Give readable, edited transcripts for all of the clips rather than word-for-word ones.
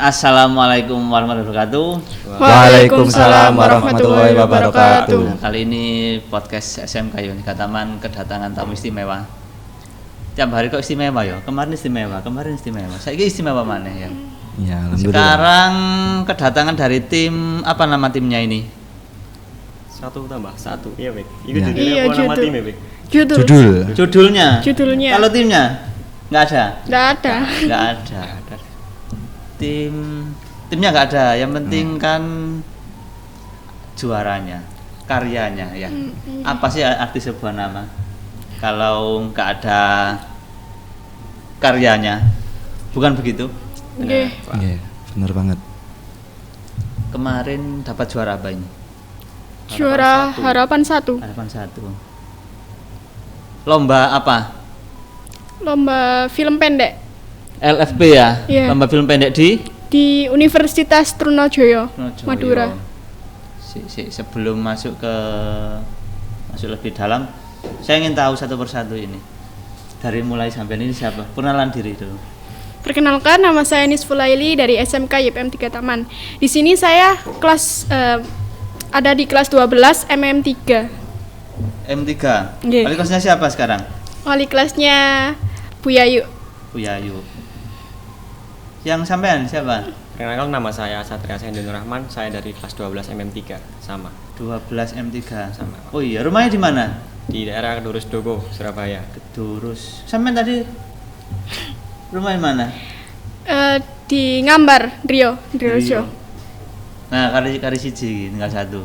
Assalamualaikum warahmatullahi wabarakatuh. Waalaikumsalam warahmatullahi wabarakatuh. Kali ini podcast SMK Yuni Kataman kedatangan tamu istimewa. Tiap hari kok istimewa ya? Kemarin istimewa. Saya istimewa mana ya? Ya, alhamdulillah. Sekarang kedatangan dari tim, apa nama timnya ini? 1 tambah 1. Iya, Bek. Itu Ya. judulnya Iya, apa nama judul. timnya, Bek? Judulnya. Kalau timnya nggak ada. Nggak ada. Timnya nggak ada. Yang penting kan juaranya, karyanya ya. Apa sih arti sebuah nama? Kalau nggak ada karyanya, bukan begitu? Nggih. Iya, benar banget. Kemarin dapat juara apa ini? Juara Harapan 1. Harapan 1. Lomba apa? Lomba film pendek LFP ya? Iya. Lomba film pendek di Universitas Trunojoyo, Trunojoyo. Madura. Sebelum masuk lebih dalam, saya ingin tahu satu persatu ini. Dari mulai sampai ini siapa? Perkenalan diri dulu. Perkenalkan, nama saya Nisfulaili dari SMK YPM 3 Taman. Di sini saya ada di kelas 12 MM3. M3. Nggih. Wali kelasnya siapa sekarang? Wali kelasnya Bu Yayu. Bu Yayu. Yang sampean siapa? Perkenalkan, nama saya Satria Sendin Rahman, saya dari kelas 12 MM3 sama 12 M3. Sama. Oh iya, rumahnya di mana? Di daerah Kedurus Dogo, Surabaya. Kedurus. Sampean tadi rumah di mana? Di Ngambar, Rio. Nah, kali siji tinggal satu.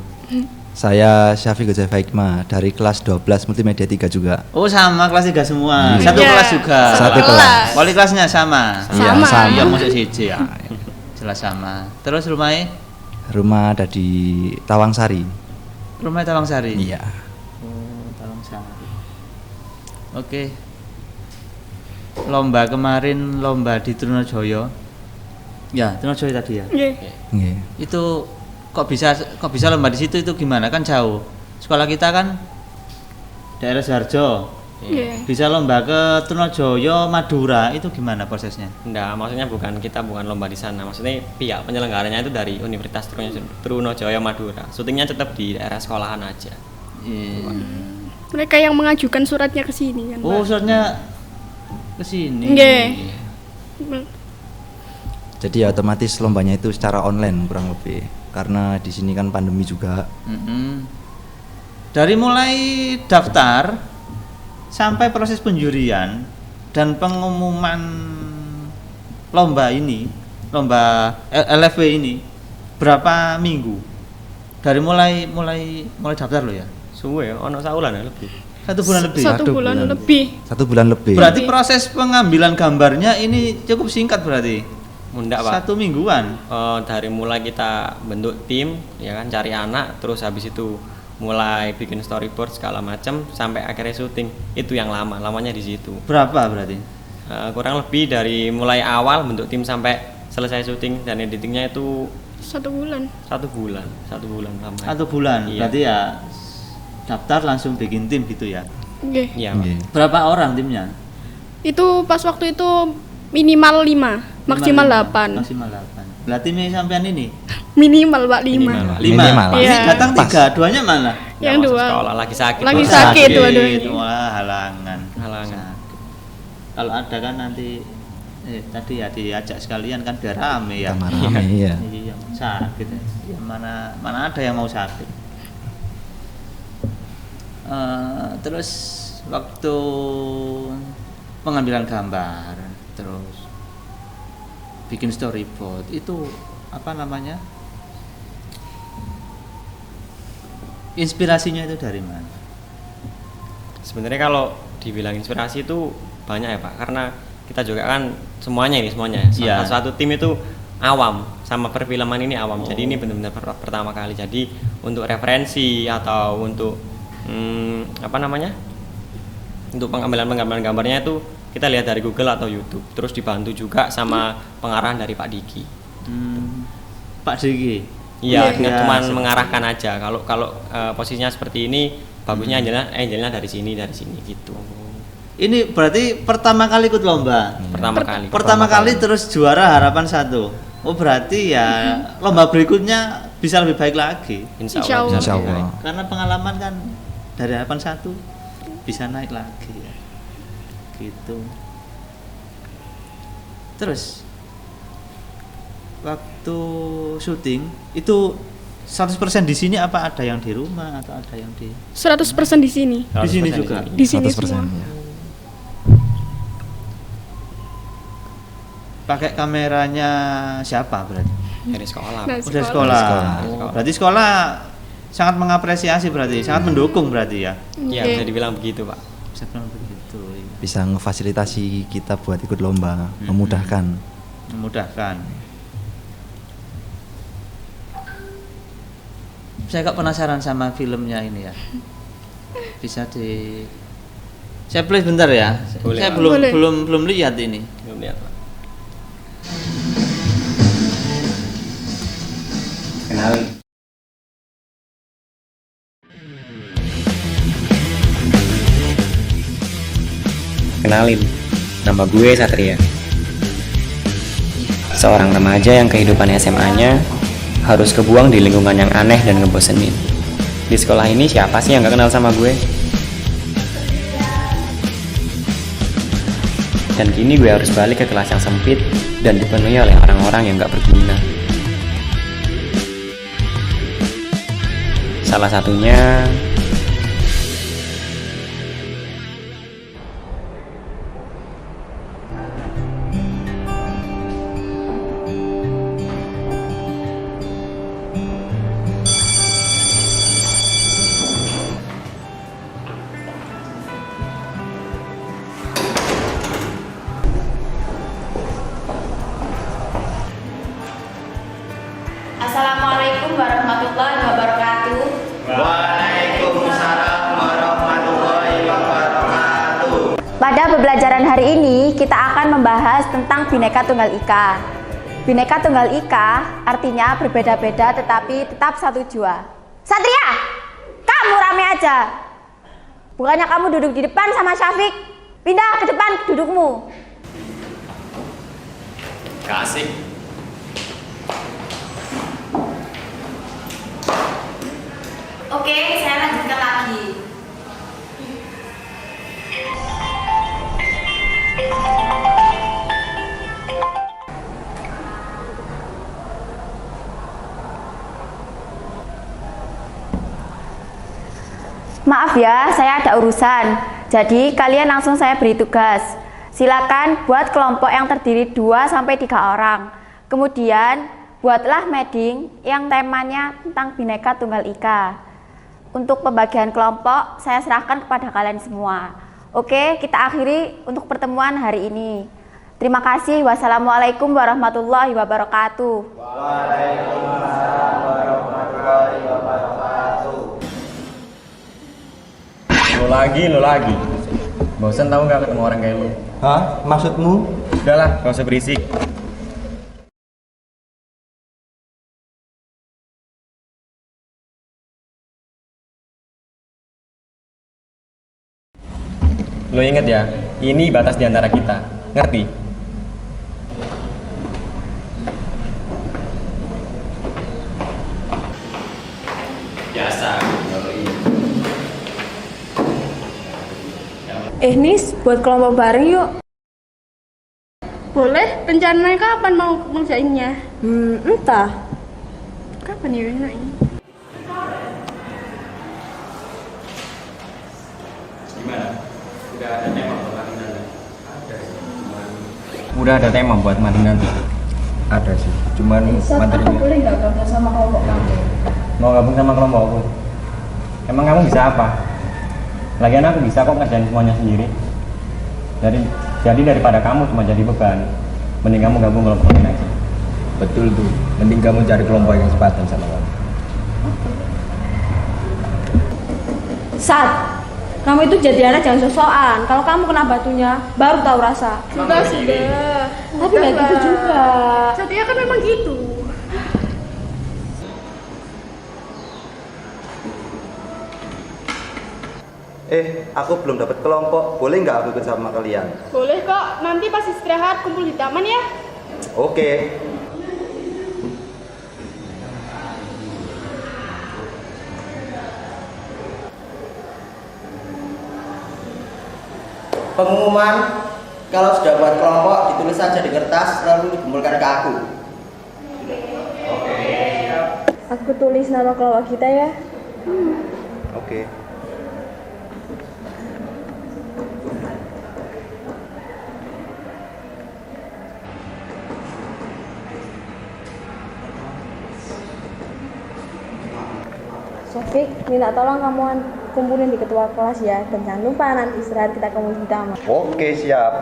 Saya Syafiq Huzaifa Hikmah dari kelas 12 Multimedia 3 juga. Oh, sama kelas 3 semua. Iya. Satu Iya. kelas juga. Satu kelas. Wali kelasnya sama. Iya, Sama. sama. Iya, masuk siji ya. Jelas sama. Terus rumahnya? Rumah ada di Tawangsari. Rumahnya Tawangsari. Iya. Oh, Tawangsari. Oke. Lomba kemarin di Trunojoyo. Ya, Trunojoyo tadi ya. Nggih. Nggih. Itu kok bisa lomba di situ, itu gimana? Kan jauh. Sekolah kita kan daerah Sidoarjo. Nggih. Bisa lomba ke Trunojoyo, Madura, itu gimana prosesnya? Enggak, maksudnya kita bukan lomba di sana. Maksudnya pihak penyelenggaranya itu dari Universitas Trunojoyo Madura. Syutingnya tetap di daerah sekolahan aja. Iya. Mereka yang mengajukan suratnya ke sini kan, Oh, Pak. soalnya ke sini. Nggih. Jadi ya otomatis lombanya itu secara online kurang lebih. Karena di sini kan pandemi juga. Mm-mm. Dari mulai daftar sampai proses penjurian dan pengumuman lomba LFW ini berapa minggu? Dari mulai daftar lo ya? Suwe ya, ono saulan ya lebih. 1 bulan lebih. Satu bulan lebih. 1 bulan lebih. Berarti proses pengambilan gambarnya ini cukup singkat berarti. Mundak, Pak. 1 mingguan. Dari mulai kita bentuk tim, ya kan, cari anak, terus habis itu mulai bikin storyboard segala macam sampai akhirnya syuting. Itu yang lamanya di situ. Berapa berarti? Kurang lebih dari mulai awal bentuk tim sampai selesai syuting dan editingnya itu 1 bulan. 1 bulan lama. 1 bulan. Iya. Berarti ya daftar langsung bikin tim gitu ya. Nggih. Iya, Pak. Nggih. Berapa orang timnya? Itu pas waktu itu minimal 5, maksimal 8. Maksimal 8. Lah timnya sampean ini? Minimal, Pak, 5. Minimal, Pak. 5. Minimal. Ini Iya. datang 3, duanya mana? Nggak Yang masuk 2. sekolah lagi sakit. Lagi Pak. sakit dua-duanya. Wah, halangan. Halangan. Sakit. Kalau ada kan nanti tadi ya diajak sekalian kan biar rame ya. Kamar rame, iya. Iya, sakit. Ya mana ada yang mau sakit. Terus waktu pengambilan gambar, terus bikin storyboard itu apa namanya? Inspirasinya itu dari mana? Sebenarnya kalau dibilang inspirasi itu banyak ya, Pak, karena kita juga kan semuanya. Iya. Satu tim itu awam sama perfilman ini awam. Jadi ini benar-benar pertama kali. Jadi untuk referensi atau untuk untuk pengambilan gambarnya itu kita lihat dari Google atau YouTube. Terus dibantu juga sama pengarahan dari Pak Diki. Pak Diki. Iya, Iya, cuman seperti mengarahkan aja. Kalau posisinya seperti ini, bagusnya angelnya dari sini gitu. Ini berarti pertama kali ikut lomba. Pertama kali. Pertama kali terus juara harapan 1. Oh berarti ya lomba berikutnya bisa lebih baik lagi. Insya Insya Allah, bisa Insya lebih Allah. baik. Karena pengalaman kan dari harapan 1 bisa naik lagi ya. Gitu. Terus waktu syuting itu 100% di sini apa ada yang di rumah atau ada yang di 100% di sini. Di sini 100% juga. Di sini 100%, semua. ya. pakai kameranya siapa berarti? Dari sekolah. Nah, Udah sekolah. Sekolah. Oh, berarti sekolah sangat mengapresiasi berarti, sangat mendukung berarti ya. Iya, Oke. bisa dibilang begitu, Pak. Bisa bilang begitu. Iya. Bisa ngefasilitasi kita buat ikut lomba, memudahkan. Memudahkan. Saya kok penasaran sama filmnya ini ya. Bisa di saya play bentar ya. Boleh, Saya Pak. Boleh. belum lihat ini. Belum lihat, Pak. Kenalin. Kenalin, nama gue Satria. Seorang remaja yang kehidupan SMA-nya harus kebuang di lingkungan yang aneh dan ngebosenin. Di sekolah ini siapa sih yang gak kenal sama gue? Dan kini gue harus balik ke kelas yang sempit dan dipenuhi oleh orang-orang yang gak berguna. Salah satunya Assalamualaikum warahmatullahi wabarakatuh. Pada pembelajaran hari ini kita akan membahas tentang Bhinneka Tunggal Ika. Bhinneka Tunggal Ika artinya berbeda-beda tetapi tetap satu jua. Satria, kamu rame aja. Bukannya kamu duduk di depan sama Syafiq, pindah ke depan dudukmu. Kasih. Oke, saya lanjutkan lagi. Maaf ya, saya ada urusan. Jadi kalian langsung saya beri tugas. Silakan buat kelompok yang terdiri 2 sampai 3 orang. Kemudian buatlah meeting yang temanya tentang Bhinneka Tunggal Ika. Untuk pembagian kelompok saya serahkan kepada kalian semua. Oke, kita akhiri untuk pertemuan hari ini. Terima kasih. Wassalamualaikum warahmatullahi wabarakatuh. Lo lagi. Bosan tahu nggak ketemu orang kayak lu? Hah? Maksudmu? Udahlah, gak usah berisik. Lo inget ya, ini batas di antara kita. Ngerti? Biasa. Nis, buat kelompok bareng yuk. Boleh, rencananya kapan mau ngerjainnya? Entah. Kapan ya enaknya? Gimana? Udah ada tema buat materi nanti. Ada sih, cuman materinya. Boleh nggak gabung sama kelompok kamu? Mau gabung sama kelompokku. Emang kamu bisa apa? Lagian aku bisa kok ngerjain semuanya sendiri. Jadi daripada kamu cuma jadi beban, mending kamu gabung kelompok lain aja. Betul tuh, mending kamu cari kelompok yang sepadan sama kamu. Sat, kamu itu jadi anak jangan sosokan. Kalau kamu kena batunya, baru tahu rasa. Sudah. Tapi nggak gitu juga. Satria kan memang gitu. Aku belum dapat kelompok. Boleh nggak aku ikut sama kalian? Boleh kok, nanti pas istirahat kumpul di taman ya. Oke. pengumuman kalau sudah buat kelompok ditulis saja di kertas lalu dikumpulkan ke aku. Aku tulis nama kelompok kita ya. Oke. Sofik, minta tolong kamu kumpulin di ketua kelas ya. Dan jangan lupa nanti istirahat kita ke masjid utama. Oke, siap.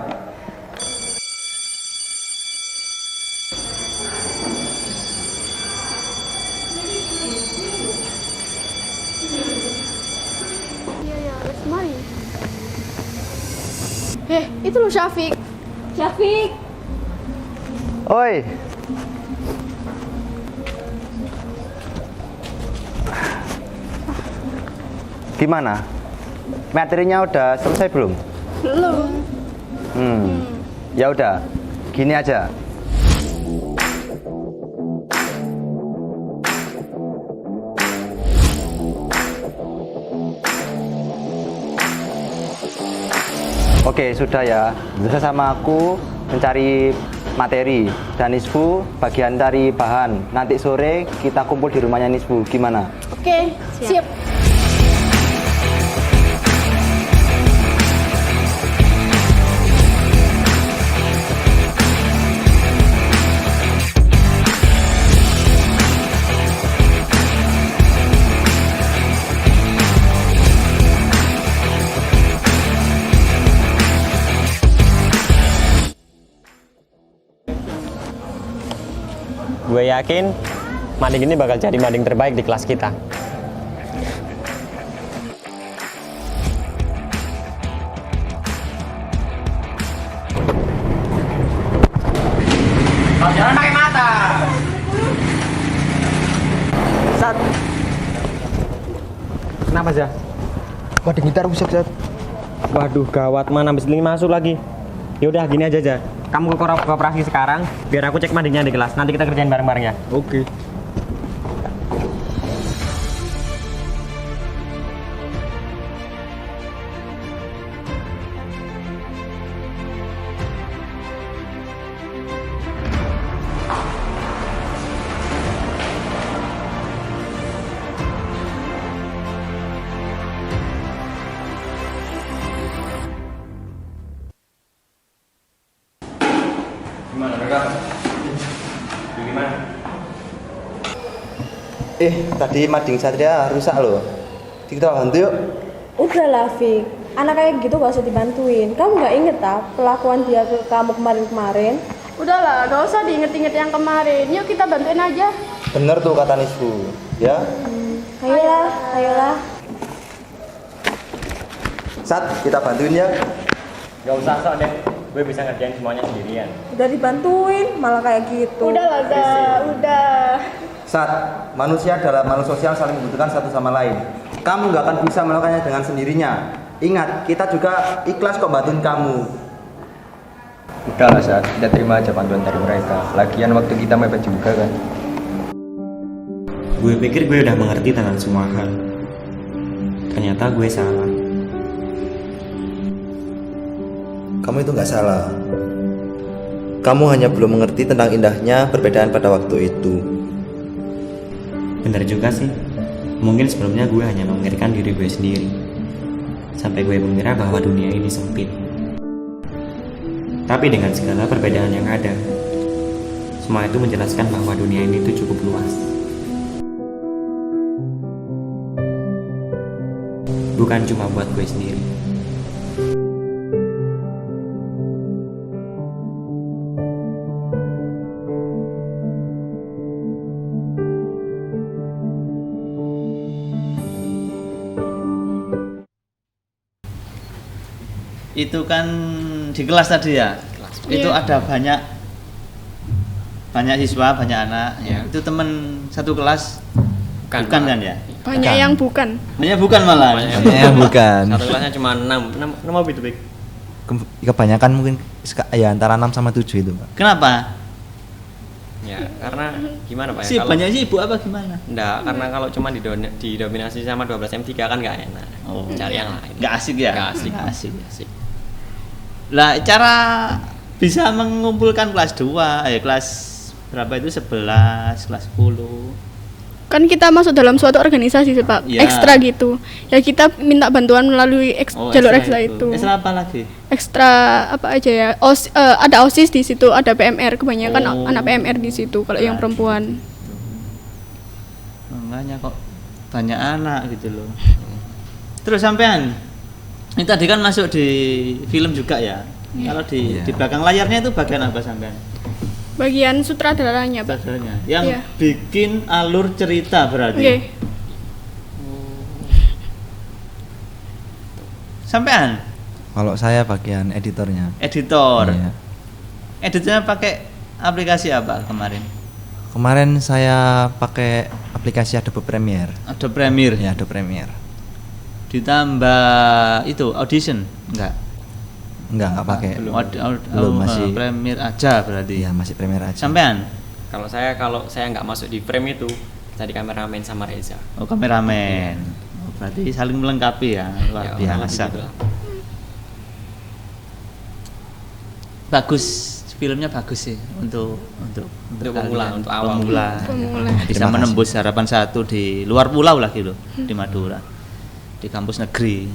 Mari. Itu loh Syafiq. Syafiq, Oi. Gimana? Materinya udah selesai belum? Belum. Ya udah. Gini aja. Oke, sudah ya. Bisa sama aku mencari materi dan Nisfu bagian dari bahan. Nanti sore kita kumpul di rumahnya Nisfu. Gimana? Oke, siap. Gue yakin mading ini bakal jadi mading terbaik di kelas kita. Kalau jalan pakai mata. Sat. Kenapa sih? Mading kita rusak, Zat. Waduh, gawat, mana habis ini masuk lagi. Ya udah gini aja. Kamu ke koperasi sekarang, biar aku cek madingnya di kelas. Nanti kita kerjain bareng-bareng ya. Oke. Gimana mereka? Gimana? Tadi mading Satria rusak loh. Kita bantu yuk. udah lah Fik, anak kayak gitu gak usah dibantuin. Kamu gak inget tak pelakuan dia ke kamu kemarin-kemarin? Udahlah, gak usah diinget-inget yang kemarin. Yuk kita bantuin aja. Bener tuh kata Nisfu. Ya. Ayolah. Sat, kita bantuin ya. Gak usah sok deh, gue bisa ngerjain semuanya sendirian. Udah dibantuin, malah kayak gitu. Udahlah, udah. Sat, manusia adalah makhluk sosial saling membutuhkan satu sama lain. Kamu nggak akan bisa melakukannya dengan sendirinya. Ingat, kita juga ikhlas kok bantuin kamu. Udah lah Sat, kita terima aja bantuan dari mereka. Lagian waktu kita mepet juga kan. Gue pikir gue udah mengerti tentang semua hal. Ternyata gue salah. Kamu itu nggak salah. Kamu hanya belum mengerti tentang indahnya perbedaan pada waktu itu. Bener juga sih. Mungkin sebelumnya gue hanya memikirkan diri gue sendiri. Sampai gue mengira bahwa dunia ini sempit. Tapi dengan segala perbedaan yang ada, semua itu menjelaskan bahwa dunia ini itu cukup luas. Bukan cuma buat gue sendiri. Itu kan di kelas tadi ya. Itu ada banyak siswa, banyak anak. Ya. Itu teman satu kelas. Bukan kan ya? Banyak yang bukan. Banyak bukan malah. Bukan. Satu kelasnya cuma 6 apa itu, Bik? Kebanyakan mungkin ya antara 6 sama 7 itu, Pak. Kenapa? Ya, karena gimana Pak ya? Si banyak sih ibu apa gimana? Enggak, karena kalau cuma didominasi sama 12 M3 kan nggak enak. Oh. Cari yang lain. Nggak asik ya? Nggak asik. Nggak asik. Lah cara bisa mengumpulkan kelas 2, kelas berapa itu 11, kelas 10. Kan kita masuk dalam suatu organisasi sih Pak, Iya. ekstra gitu. Ya kita minta bantuan melalui jalur ekstra itu. Ekstra apa lagi? Ekstra apa aja ya? Ada OSIS di situ, ada PMR, kebanyakan anak PMR di situ kalau yang perempuan. Makanya kok banyak anak gitu loh. Terus sampean ini tadi kan masuk di film juga ya. Kalau di belakang layarnya itu bagian apa sampean? Bagian sutradaranya Pak. Sutradaranya. Yang Iya. bikin alur cerita berarti. Oke. Sampean Kalau saya bagian editornya. editor. Iya. Editornya pakai aplikasi apa kemarin? Kemarin saya pakai aplikasi Adobe Premiere. Ada Premiere. Ya, Adobe Premiere. Ditambah itu Audition enggak? Enggak pakai. Belum masih Premiere aja berarti. Iya, masih Premiere aja. Sampean? Kalau saya nggak masuk di frame itu, jadi kameramen sama Reza. Oh, kameramen. Oh, berarti saling melengkapi ya, luar Ya, biasa. gitu lah. Bagus, filmnya bagus sih untuk pemula, kalian. untuk awam. Pemula. Pemula. Bisa Terima menembus harapan 1 di luar pulau lah gitu, di Madura, di kampus negeri.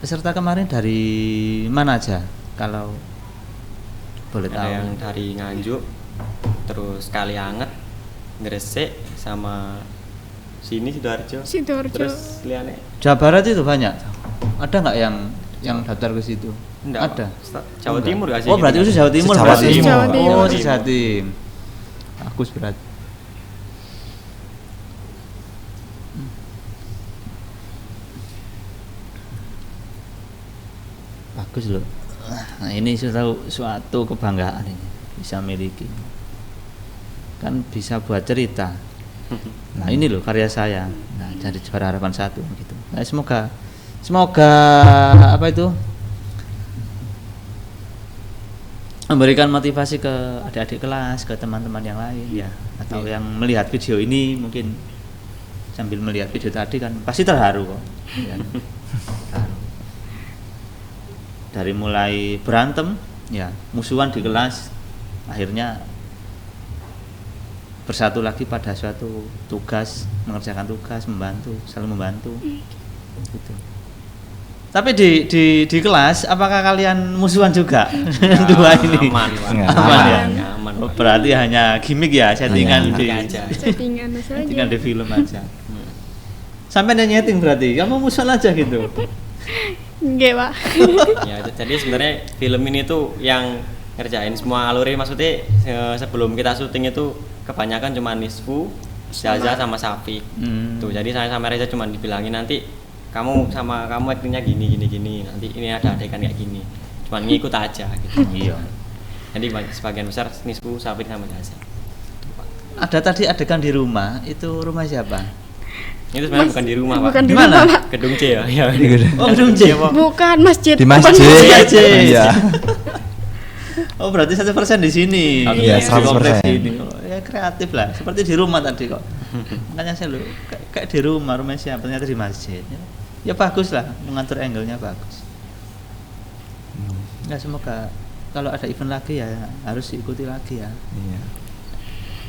Peserta kemarin dari mana aja? Kalau boleh Ada tahu. yang dari Nganjuk, terus Kalianget, Gresik, sama sini Sidoarjo. Sidoarjo. Terus liane. Jawa Barat itu banyak. Ada nggak yang daftar ke situ? Enggak, Ada. Jawa Enggak. Timur gak sih? Oh, berarti itu Jawa Timur Jawa berarti. Timur. Jawa Timur. Oh, Jatim. Bagus berarti. Bagus loh. Nah, ini suatu kebanggaan ini bisa miliki. Kan bisa buat cerita. Nah, ini loh karya saya. Nah, dari juara harapan 1 gitu. Nah, semoga apa itu? Memberikan motivasi ke adik-adik kelas, ke teman-teman yang lain ya, atau yang melihat video ini mungkin sambil melihat video tadi kan pasti terharu kok. Ya. Terharu. Dari mulai berantem, ya, musuhan di kelas, akhirnya bersatu lagi pada suatu tugas, mengerjakan tugas, saling membantu. Gitu. Tapi di kelas, apakah kalian musuhan juga? Dua ini. Aman, Pak. Aman ya. Aman, Oh, Pak. berarti hanya gimmick ya, settingan di aja. Settingan saja. settingan di film aja. Sampai ada nyeting berarti, kamu musuhan aja gitu. Nggih, Pak. Ya, jadi sebenarnya film ini tuh yang ngerjain semua alurnya, maksudnya sebelum kita syuting itu kebanyakan cuma Nisfu, Zaza sama Safi. Tuh, jadi saya sama Reza cuma dibilangin nanti kamu aktingnya gini, nanti ini ada adegan kayak gini, cuman ngikut aja gitu. Iya. Jadi sebagian besar Nisfu, Safi sama Zaza. Ada tadi adegan di rumah, itu rumah siapa? Itu sebenarnya bukan di rumah, Pak. Bukan di Di mana? rumah, Pak. Gedung C ya. Ya. Oh, gedung C. Bukan masjid. Di Bukan masjid. Masjid. Iya. Oh, berarti 1% di sini. Iya, Di kompleks 100%. ini. Oh, ya kreatif lah, seperti di rumah tadi kok. Makanya saya kayak di rumah siapa, ternyata di masjid. Ya bagus lah, mengatur angle-nya bagus. Ya semoga kalau ada event lagi ya harus diikuti lagi ya. Iya.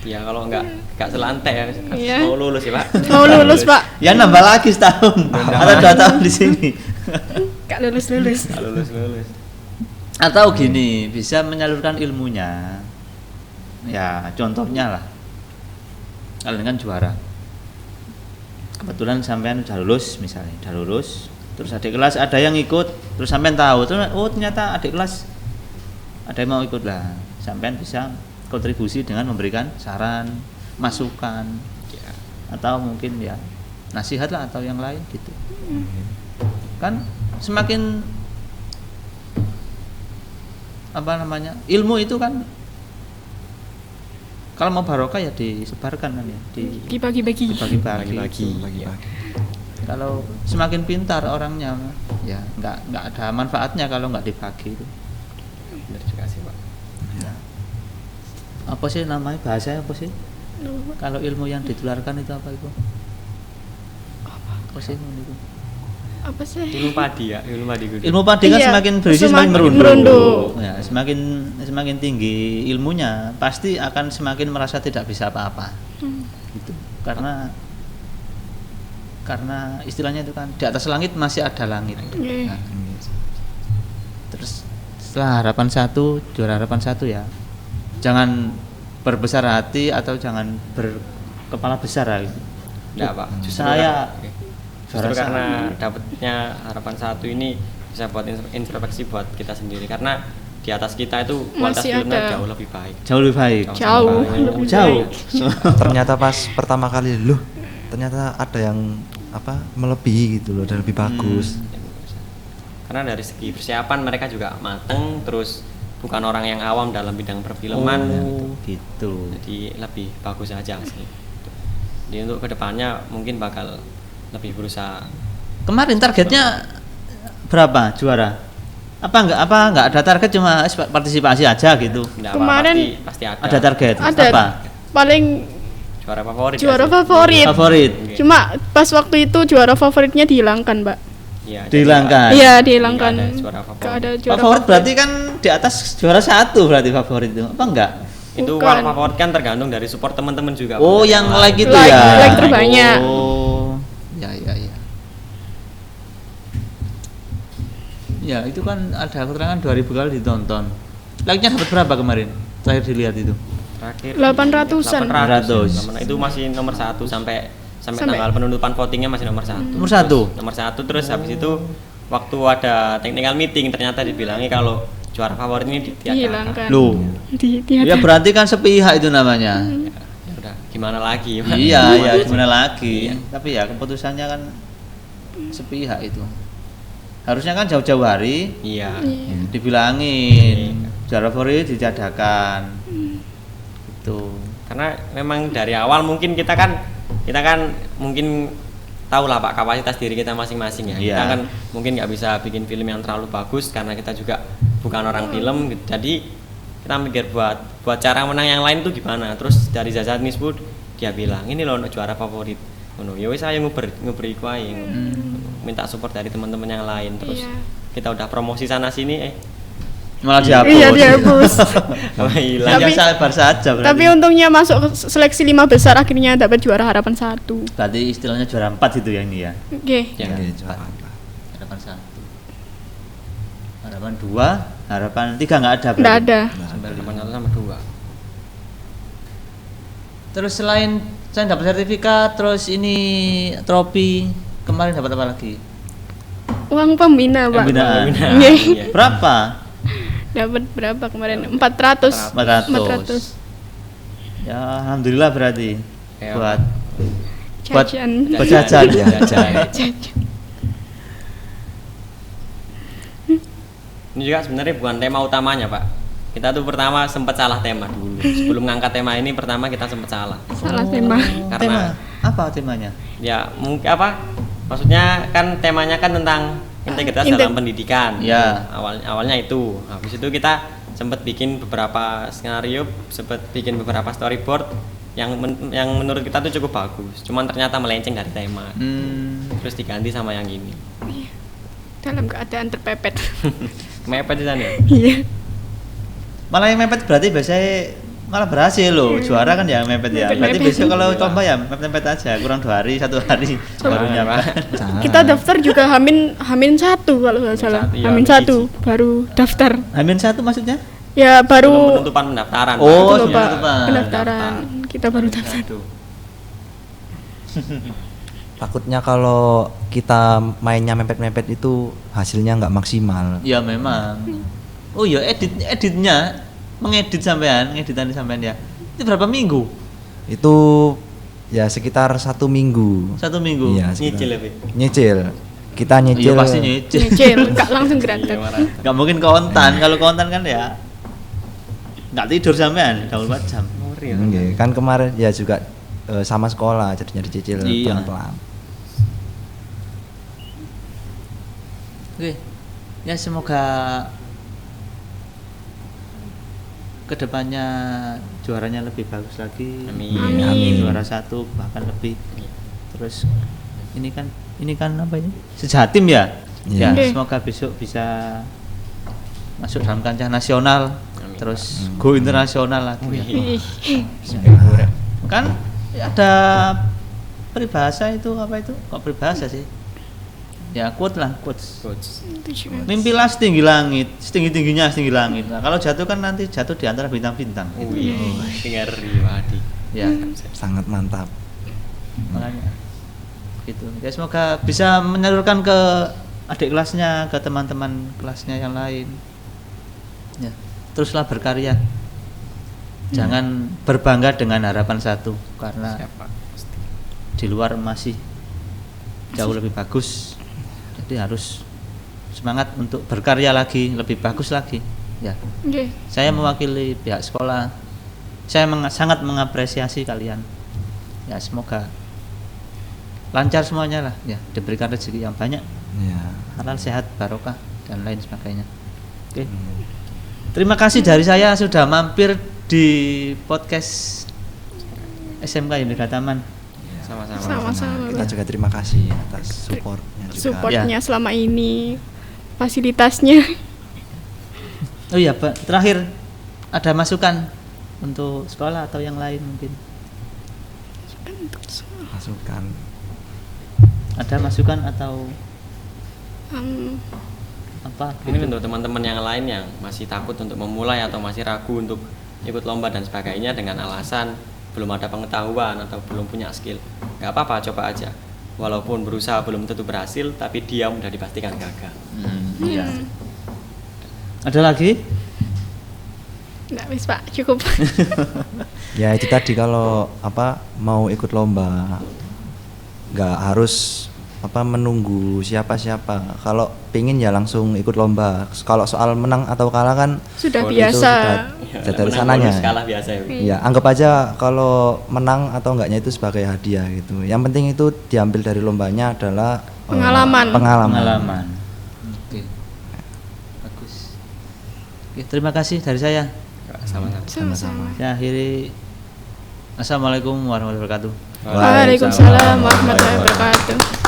Ya kalau enggak selantai ya. Iya. Mau lulus ya, Pak. Mau lulus, Pak. Ya nambah lagi setahun. Atau 2 tahun di sini. Gak lulus. Enggak lulus. Atau gini, bisa menyalurkan ilmunya. Ya, contohnya lah. Kalian kan juara. Kebetulan sampean udah lulus misalnya, terus adik kelas ada yang ikut, terus sampean tahu, terus oh ternyata adik kelas ada yang mau ikut lah. Sampean bisa kontribusi dengan memberikan saran, masukan, ya, atau mungkin ya nasihat lah atau yang lain gitu. Kan semakin apa namanya, ilmu itu kan kalau mau barokah ya disebarkan kan ya, Dibagi-bagi. dibagi-bagi. Kalau semakin pintar orangnya ya nggak ada manfaatnya kalau nggak dibagi itu. Benar juga sih, Pak. Ya. Apa sih namanya, bahasanya apa sih? Kalau ilmu yang ditularkan itu apa itu? Apa sih itu? apa sih? Ilmu padi ya, ilmu padi gede. Ilmu padi kan Iya, semakin berisi semakin semakin merunduk. merunduk. Ya, semakin tinggi ilmunya, pasti akan semakin merasa tidak bisa apa-apa. Gitu. Karena istilahnya itu kan di atas langit masih ada langit. Nah, terus setelah juara harapan 1 ya. Jangan berbesar hati atau jangan berkepala besar lah gitu. Enggak, Pak. Juara Karena dapatnya harapan 1 ini bisa buat introspeksi buat kita sendiri, karena di atas kita itu kualitas Masih filmnya ada. jauh lebih baik. Jauh lebih baik. Jauh. Ternyata pas pertama kali ternyata ada yang melebihi gitu loh, dan lebih bagus. Karena dari segi persiapan mereka juga mateng, terus bukan orang yang awam dalam bidang perfilman. Gitu. Jadi lebih bagus aja sih. Jadi untuk kedepannya mungkin bakal lebih berusaha. Kemarin targetnya berapa juara? Apa enggak ada target, cuma partisipasi aja gitu? Nggak, Kemarin pasti ada. Ada target. Ada. Apa? Paling Juara favorit. juara nggak sih? favorit. Favorit. Cuma pas waktu itu juara favoritnya dihilangkan, Mbak. Iya, Dihilangkan. Iya, dihilangkan. Nggak ada juara favorit. Nggak ada juara Favorit berarti kan di atas juara 1 berarti favorit itu. Apa enggak? Itu Bukan. war favorit kan tergantung dari support teman-teman juga. Oh, Pak. yang like itu Like- ya. like terbanyak. Oh. Ya. Ya, itu kan ada keterangan 2000 kali ditonton. Like-nya dapat berapa kemarin? Terakhir dilihat itu. Terakhir 800-an. 800. Itu masih nomor 1 sampai Sampai- tanggal penutupan votingnya masih nomor 1. Nomor 1. Nomor 1, terus habis itu waktu ada technical meeting ternyata dibilangi kalau juara favorit ini ditiadakan. Dihilangkan. Loh. Ya berarti kan sepihak itu namanya. Ya udah, gimana lagi? Pak? Iya, gimana lagi. Tapi ya keputusannya kan sepihak itu. Harusnya kan jauh-jauh hari Iya. dibilangin juara favorit ditiadakan. Gitu. Karena memang dari awal mungkin kita kan mungkin tahu lah Pak kapasitas diri kita masing-masing ya. Iya. Kita kan mungkin nggak bisa bikin film yang terlalu bagus karena kita juga bukan orang film gitu. Jadi kita mikir buat cara menang yang lain tuh gimana. Terus dari Zaza Nisbu dia bilang ini loh juara favorit. Ngono, ya wis saya nguberi ku ae. Minta support dari teman-teman yang lain, terus Iya. kita udah promosi sana sini Malah dihapus. Iya, dihapus. hilang. Ya sabar saja berarti. Tapi untungnya masuk ke seleksi 5 besar, akhirnya dapat juara harapan 1. Berarti istilahnya juara 4 itu ya ini ya. Oke. Ya, Harapan 1. Harapan 2, harapan 3 enggak ada. Enggak ada. sampai 1 sama 2. Terus selain saya dapat sertifikat, terus ini trofi, kemarin dapat apa lagi? Uang pembina, Pak. Pembinaan. Iya. Berapa? Dapat berapa kemarin? 400. 400. Ya, alhamdulillah berarti. Ya, buat Jajan. buat jajan. Jajan. Ini juga sebenarnya bukan tema utamanya Pak. Kita tuh pertama sempat salah tema dulu. Sebelum ngangkat tema ini pertama kita sempat salah. Salah tema. Karena Apa temanya? ya mungkin apa? Maksudnya kan temanya kan tentang integritas dalam pendidikan. Ya. Awalnya itu. Habis itu kita sempat bikin beberapa skenario, sempat bikin beberapa storyboard yang menurut kita tuh cukup bagus. Cuman ternyata melenceng dari tema. Terus diganti sama yang ini. Dalam keadaan terpepet. Mepet di sana. Iya. Malah yang mepet berarti biasanya malah berhasil loh. Juara kan ya mepet ya. Berarti besok kalau coba ya mepet-mepet aja. Kurang 2 hari, 1 hari baru nyapa. Kita daftar juga Hamin 1 kalau nggak salah. Iya, Hamin 1 baru daftar. Hamin 1 maksudnya? Ya baru Penutupan pendaftaran. Oh, itu, Pak. penutupan. Pendaftaran. Kita baru daftar. Takutnya kalau kita mainnya mepet-mepet itu hasilnya nggak maksimal. Ya memang. Oh iya, editnya mengedit sampean, ngeditan sampean ya. Itu berapa minggu? Itu ya sekitar 1 minggu. 1 minggu. Iya, sekitar- Nyicil ya, Pi? Nyicil. Kita Iya nyicil. pasti nyicil. Nyicil, nggak langsung geratak. Nggak mungkin kontan. Kalau kontan kan ya nggak tidur sampean 24 jam. Nggih, kan kemarin ya juga sama sekolah jadinya dicicil Iya. pelan-pelan. Oke. Ya semoga kedepannya juaranya lebih bagus lagi. Amin. Amin. Juara 1 bahkan lebih. Terus ini kan apa ini? Sejatim ya. Iya. Ya, semoga besok bisa masuk dalam kancah nasional, terus go internasional lagi. Ya. Kan ada peribahasa itu apa itu? Kok peribahasa sih? Ya quote lah, quotes. Mimpilah setinggi langit, setinggi-tingginya setinggi langit. Nah, kalau jatuh kan nanti jatuh di antara bintang-bintang. Ngeri Wadi. Ya, Sangat mantap. makanya gitu. Ya semoga bisa menyalurkan ke adik kelasnya, ke teman-teman kelasnya yang lain. Ya, teruslah berkarya. Jangan berbangga dengan harapan satu karena di luar masih jauh lebih bagus. Jadi harus semangat untuk berkarya lagi, lebih bagus lagi. Ya. Saya mewakili pihak sekolah. Saya sangat mengapresiasi kalian. Ya, semoga lancar semuanya lah, ya, diberikan rezeki yang banyak. Ya. Halal, sehat, barokah dan lain sebagainya. Oke. Terima kasih dari saya sudah mampir di podcast SMK Yimika Taman. Sama-sama. Kita juga terima kasih atas supportnya juga. Supportnya selama ini, fasilitasnya. Oh iya, Pak. Terakhir ada masukan untuk sekolah atau yang lain mungkin? Masukan. Ada masukan atau apa? Ini untuk teman-teman yang lain yang masih takut untuk memulai atau masih ragu untuk ikut lomba dan sebagainya dengan alasan belum ada pengetahuan atau belum punya skill. Gak apa-apa, coba aja. Walaupun berusaha belum tentu berhasil, tapi diam udah dipastikan gagal. Iya. Ada lagi? Enggak, wis Pak, cukup. Ya itu tadi, kalau apa mau ikut lomba nggak harus apa menunggu siapa-siapa. Kalau pingin ya langsung ikut lomba. Kalau soal menang atau kalah kan Sudah itu biasa. sudah dari sananya. Kalah biasa ya. Ya anggap aja kalau menang atau enggaknya itu sebagai hadiah gitu. Yang penting itu diambil dari lombanya adalah pengalaman. Oke. Bagus. Oke, terima kasih dari saya. Sama-sama. Saya akhiri. Assalamualaikum warahmatullahi wabarakatuh. Waalaikumsalam warahmatullahi wabarakatuh.